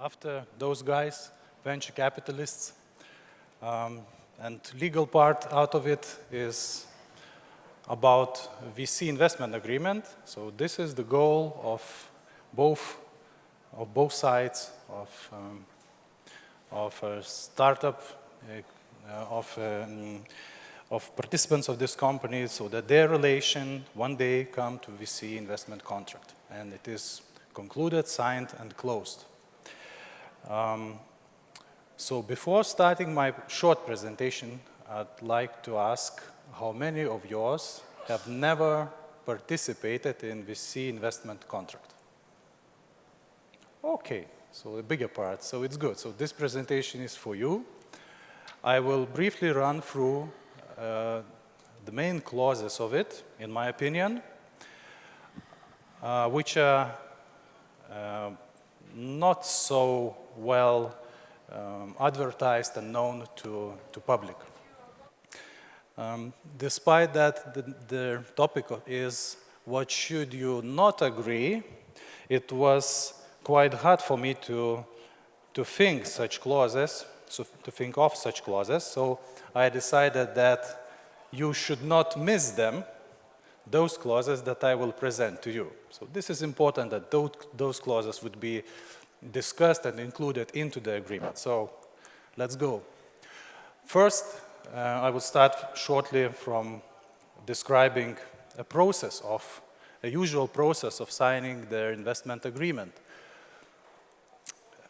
after those guys, venture capitalists, and legal part out of it is about VC investment agreement. So this is the goal of both sides of a startup, of participants of this company, so that their relation one day come to VC investment contract, and it is concluded, signed, and closed. So before starting my short presentation, I'd like to ask how many of yours have never participated in VC investment contract? Okay, so the bigger part, so it's good. So this presentation is for you. I will briefly run through the main clauses of it, in my opinion, which are not so well advertised and known to public. Despite that, the topic is what should you not agree, it was quite hard for me to think such clauses, to think of such clauses. So I decided that you should not miss them, those clauses that I will present to you. So this is important that those clauses would be discussed and included into the agreement. So let's go. First, I will start shortly from describing a usual process of signing the investment agreement.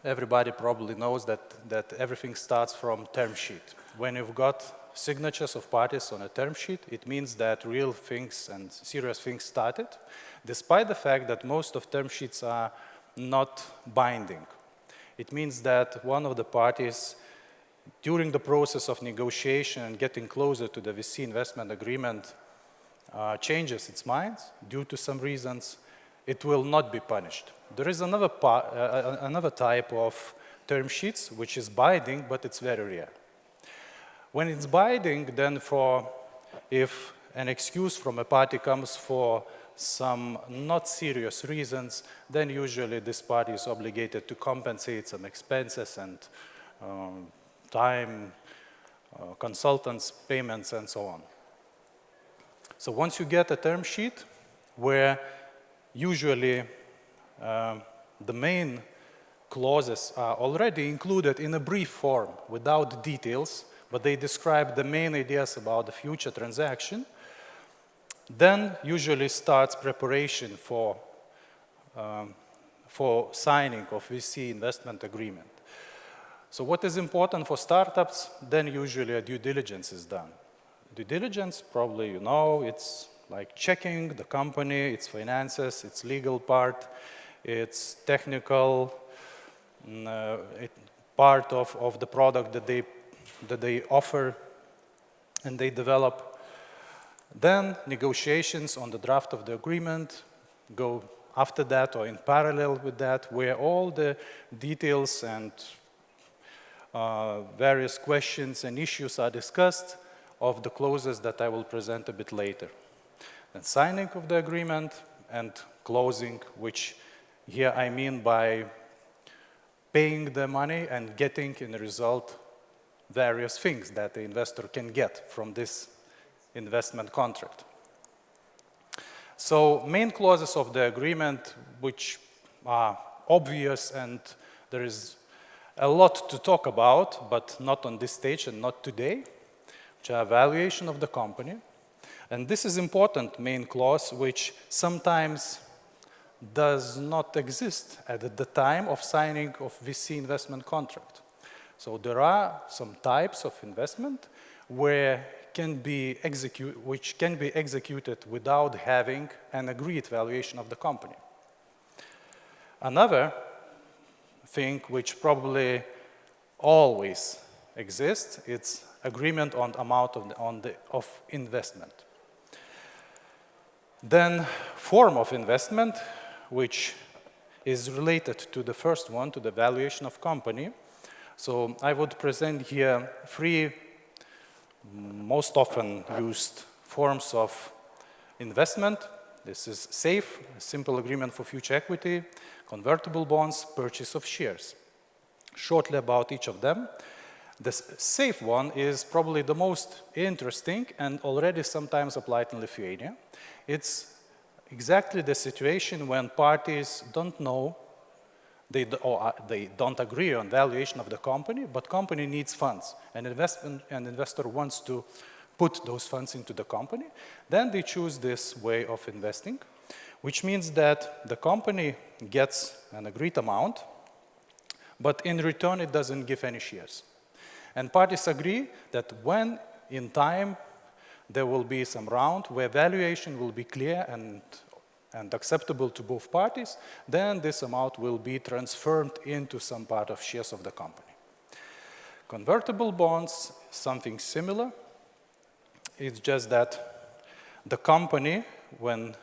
Everybody probably knows that everything starts from term sheet. When you've got signatures of parties on a term sheet, it means that real things and serious things started, despite the fact that most of term sheets are not binding. It means that one of the parties, during the process of negotiation and getting closer to the VC investment agreement, changes its mind due to some reasons, it will not be punished. There is another type of term sheets which is binding, but it's very rare. When it's binding, then if an excuse from a party comes for some not serious reasons, then usually this party is obligated to compensate some expenses and time, consultants, payments, and so on. So once you get a term sheet where usually the main clauses are already included in a brief form without details, but they describe the main ideas about the future transaction, then usually starts preparation for signing of VC investment agreement. So what is important for startups, then usually a due diligence is done. Due diligence, probably you know, it's like checking the company, its finances, its legal part, its technical part of the product that they offer and they develop. Then negotiations on the draft of the agreement go after that or in parallel with that, where all the details and various questions and issues are discussed of the clauses that I will present a bit later. Then signing of the agreement and closing, which here I mean by paying the money and getting in the result various things that the investor can get from this investment contract. So main clauses of the agreement, which are obvious and there is a lot to talk about, but not on this stage and not today, which are valuation of the company. And this is important main clause, which sometimes does not exist at the time of signing of VC investment contract. So there are some types of investment which can be executed without having an agreed valuation of the company. Another thing which probably always exists, it's agreement on amount of investment. Then form of investment, which is related to the first one, to the valuation of company. So I would present here three most often used forms of investment. This is SAFE, simple agreement for future equity, convertible bonds, purchase of shares. shortly about each of them. The safe one is probably the most interesting and already sometimes applied in Lithuania. It's exactly the situation when parties don't know, they don't agree on valuation of the company, but company needs funds. An investor wants to put those funds into the company. Then they choose this way of investing, which means that the company gets an agreed amount, but in return it doesn't give any shares. And parties agree that when in time there will be some round where valuation will be clear and acceptable to both parties, then this amount will be transferred into some part of shares of the company. Convertible bonds, something similar. It's just that the company, when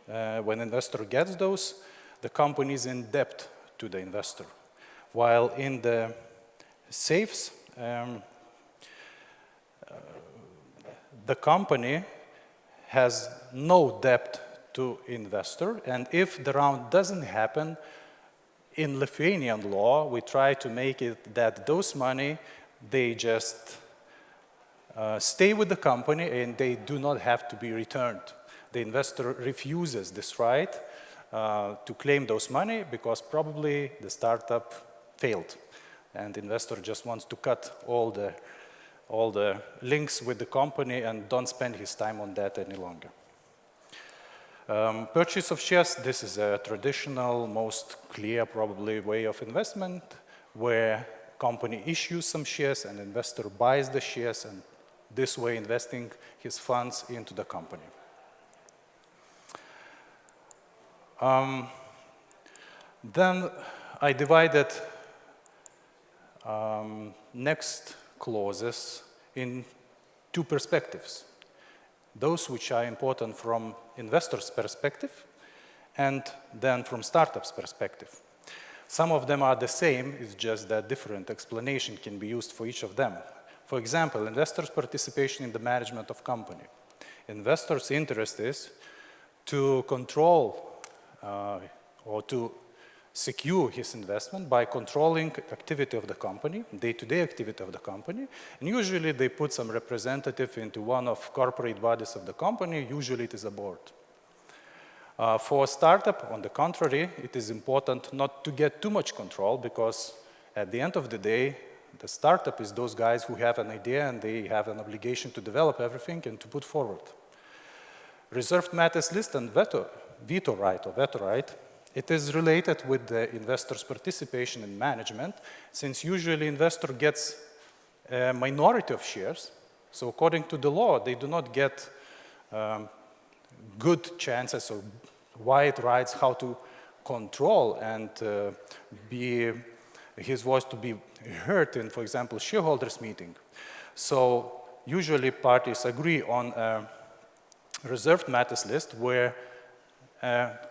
investor gets those, the company is in debt to the investor. While in the safes, the company has no debt to investor, and if the round doesn't happen, in Lithuanian law, we try to make it that those money, they just stay with the company and they do not have to be returned. The investor refuses this right to claim those money because probably the startup failed and the investor just wants to cut all the links with the company and don't spend his time on that any longer. Purchase of shares, this is a traditional, most clear probably way of investment where company issues some shares and investor buys the shares and this way investing his funds into the company. Then I divided next clauses in two perspectives. Those which are important from investor's perspective and then from startup's perspective. Some of them are the same, it's just that different explanation can be used for each of them. For example, investor's participation in the management of company. Investor's interest is to control or to secure his investment by controlling activity of the company, day-to-day activity of the company, and usually they put some representative into one of corporate bodies of the company, usually it is a board. For a startup, on the contrary, it is important not to get too much control because at the end of the day, the startup is those guys who have an idea and they have an obligation to develop everything and to put forward. Reserved matters list and veto right, it is related with the investor's participation in management, since usually investor gets a minority of shares. So according to the law, they do not get good chances or wide rights how to control and be his voice to be heard in, for example, shareholders meeting. So usually parties agree on a reserved matters list where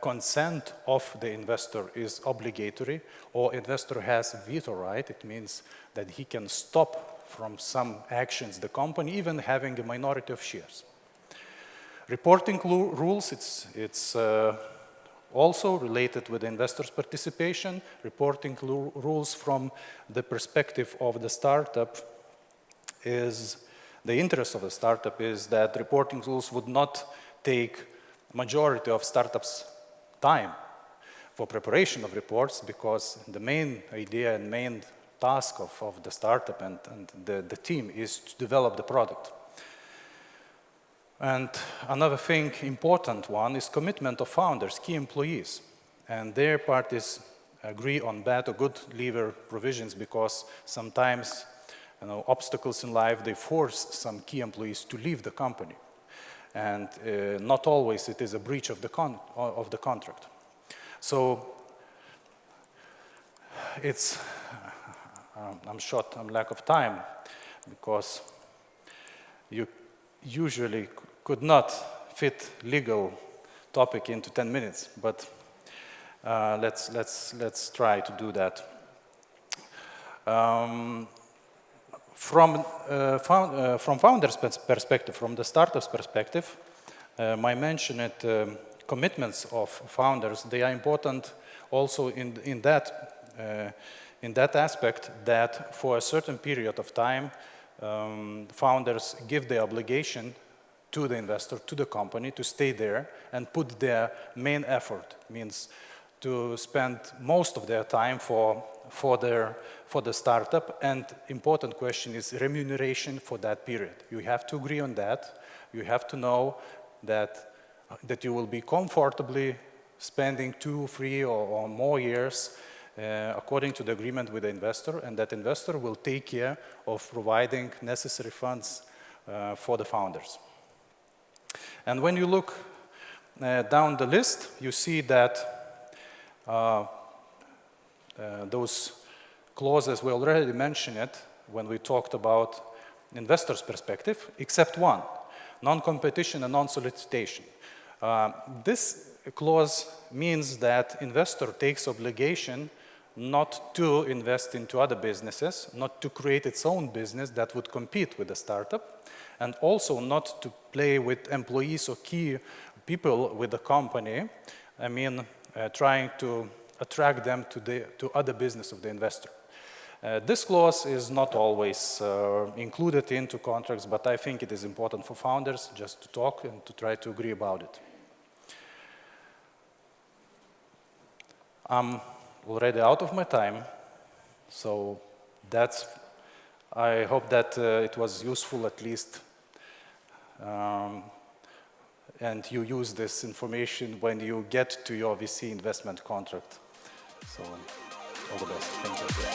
consent of the investor is obligatory or investor has veto right. It means that he can stop from some actions the company, even having a minority of shares. Reporting rules, it's also related with investors' participation. Reporting rules from the perspective of the startup is, the interest of the startup is that reporting rules would not take majority of startups' time for preparation of reports because the main idea and main task of the startup and the team is to develop the product. And another thing, important one, is commitment of founders, key employees. And their parties agree on bad or good leaver provisions because sometimes obstacles in life, they force some key employees to leave the company. And not always it is a breach of the contract. So it's, I'm short on lack of time because you usually could not fit legal topic into 10 minutes, but let's try to do that. From founder's perspective, from the startup's perspective, I mentioned commitments of founders. They are important also in that in that aspect that for a certain period of time, founders give the obligation to the investor, to the company, to stay there and put their main effort, means to spend most of their time for the startup. And important question is remuneration for that period. You have to agree on that. You have to know that you will be comfortably spending 2, 3 or more years according to the agreement with the investor, and that investor will take care of providing necessary funds for the founders. And when you look down the list, you see that those clauses, we already mentioned it when we talked about investors' perspective, except one, non-competition and non-solicitation. This clause means that investor takes obligation not to invest into other businesses, not to create its own business that would compete with the startup, and also not to play with employees or key people with the company. I mean, trying to attract them to other business of the investor. This clause is not always included into contracts, but I think it is important for founders just to talk and to try to agree about it. I'm already out of my time, so I hope that it was useful at least, and you use this information when you get to your VC investment contract. So all the best. Thank you.